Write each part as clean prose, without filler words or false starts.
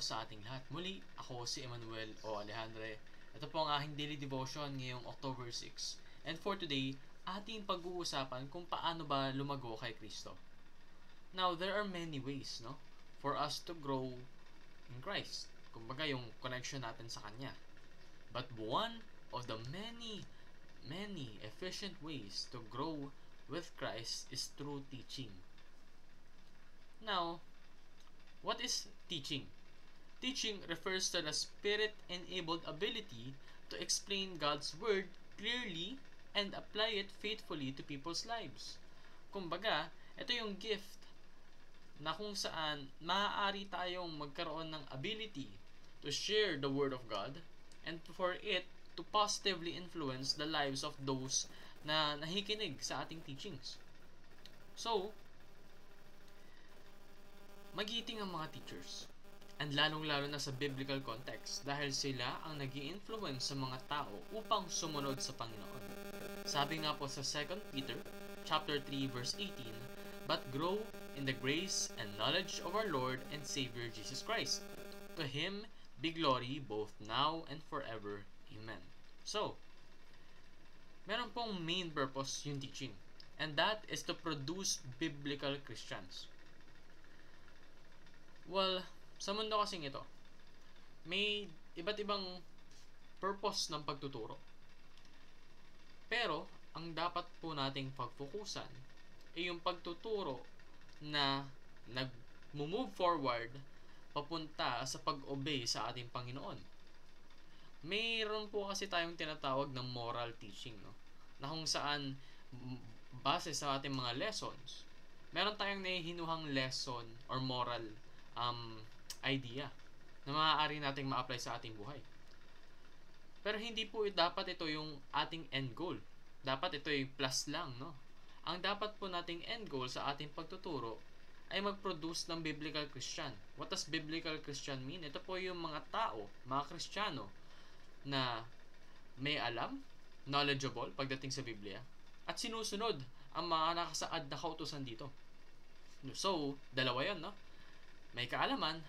sa ating lahat. Muli, ako si Emmanuel o Alejandre. Ito po ang aking daily devotion ngayong October 6. And for today, ating pag-uusapan kung paano ba lumago kay Kristo. Now, there are many ways, no, for us to grow in Christ. Kumbaga, yung connection natin sa Kanya. But one of the many efficient ways to grow with Christ is through teaching. Now, what is teaching? Teaching refers to the Spirit-enabled ability to explain God's Word clearly and apply it faithfully to people's lives. Kumbaga, ito yung gift na kung saan maaari tayong magkaroon ng ability to share the Word of God and for it to positively influence the lives of those na nakikinig sa ating teachings. So, magiting ang mga teachers, and lalong-lalo na sa biblical context dahil sila ang nag-i-influence sa mga tao upang sumunod sa Panginoon. Sabi nga po sa 2 Peter chapter 3 verse 18, "But grow in the grace and knowledge of our Lord and Savior Jesus Christ. To Him be glory both now and forever. Amen." So, meron pong main purpose yung teaching, and that is to produce biblical Christians. Well, sa mundo kasing ito, may iba't ibang purpose ng pagtuturo. Pero, ang dapat po nating pagfokusan ay yung pagtuturo na nag-move forward papunta sa pag-obey sa ating Panginoon. Mayroon po kasi tayong tinatawag ng moral teaching, no? Na kung saan, base sa ating mga lessons, meron tayong nahihinuhang lesson or moral idea na maaari nating ma-apply sa ating buhay. Pero hindi po dapat ito yung ating end goal. Dapat ito yung plus lang, no? Ang dapat po nating end goal sa ating pagtuturo ay mag-produce ng biblical Christian. What does biblical Christian mean? Ito po yung mga tao, mga Kristiyano na may alam, knowledgeable pagdating sa Biblia, at sinusunod ang mga nakasaad na kautusan dito. So, dalawa yun, no? May kaalaman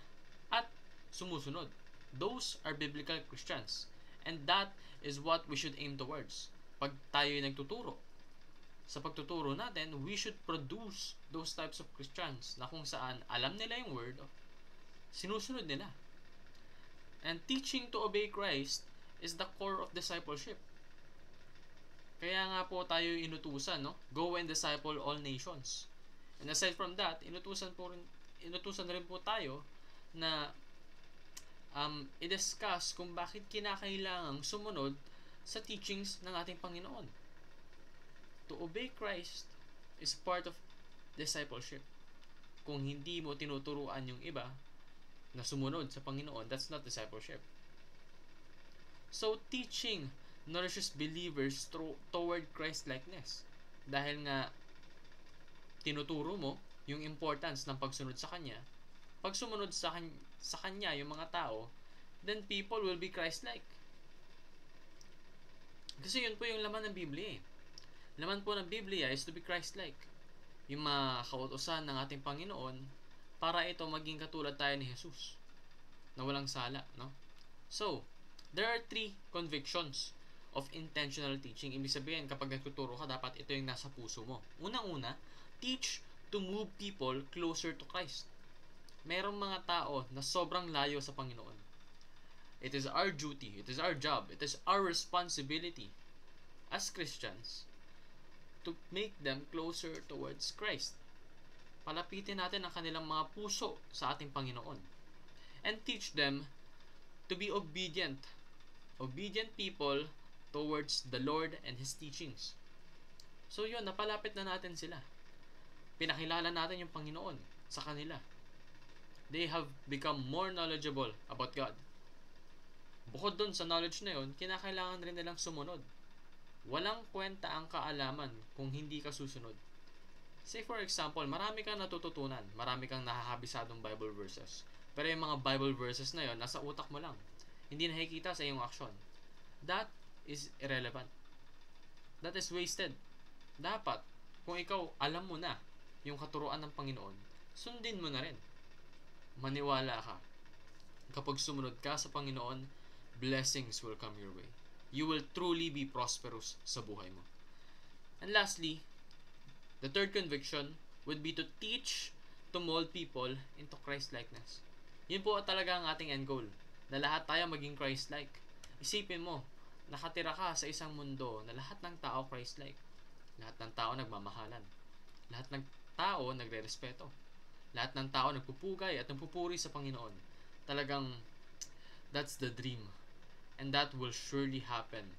at sumusunod. Those are biblical Christians. And that is what we should aim towards. Pag tayo nagtuturo, sa pagtuturo natin, we should produce those types of Christians na kung saan alam nila yung word, sinusunod nila. And teaching to obey Christ is the core of discipleship. Kaya nga po tayo inutusan, no? Go and disciple all nations. And aside from that, inutusan rin po tayo na i-discuss kung bakit kinakailangang sumunod sa teachings ng ating Panginoon. To obey Christ is part of discipleship. Kung hindi mo tinuturuan yung iba na sumunod sa Panginoon, that's not discipleship. So, teaching nourishes believers toward Christ-likeness. Dahil nga, tinuturo mo yung importance ng pagsunod sa Kanya. Pag sumunod sa Kanya yung mga tao, then people will be Christ-like. Kasi yun po yung laman ng Biblia. Laman po ng Biblia is to be Christ-like. Yung mga kautusan ng ating Panginoon para ito maging katulad tayo ni Jesus na walang sala, no? So, there are 3 convictions of intentional teaching. Ibig sabihin, kapag nagtuturo ka, dapat ito yung nasa puso mo. Unang-una, teach to move people closer to Christ. Merong mga tao na sobrang layo sa Panginoon. It is our duty, it is our job, it is our responsibility as Christians to make them closer towards Christ. Palapitin natin ang kanilang mga puso sa ating Panginoon. And teach them to be obedient people towards the Lord and His teachings. So yun, napalapit na natin sila. Pinakilala natin yung Panginoon sa kanila. They have become more knowledgeable about God. Bukod dun sa knowledge na yun, kinakailangan rin nilang sumunod. Walang kwenta ang kaalaman kung hindi ka susunod. Say for example, marami kang natututunan, marami kang nahahabisadong Bible verses. Pero yung mga Bible verses na yun, nasa utak mo lang. Hindi nakikita sa iyong aksyon. That is irrelevant. That is wasted. Dapat, kung ikaw alam mo na yung katuruan ng Panginoon, sundin mo na rin. Maniwala ka. Kapag sumunod ka sa Panginoon, blessings will come your way. You will truly be prosperous sa buhay mo. And lastly, the third conviction would be to teach to mold people into Christ-likeness. Yun po talaga ang ating end goal, na lahat tayo maging Christ-like. Isipin mo, nakatira ka sa isang mundo na lahat ng tao Christ-like. Lahat ng tao nagmamahalan. Lahat ng tao nagre-respeto. Lahat ng tao nagpupugay at nagpupuri sa Panginoon. Talagang, that's the dream. And that will surely happen.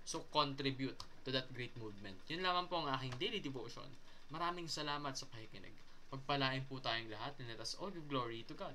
So, contribute to that great movement. Yun lamang po ang aking daily devotion. Maraming salamat sa pakikinig. Pagpalain po tayong lahat and let us all give glory to God.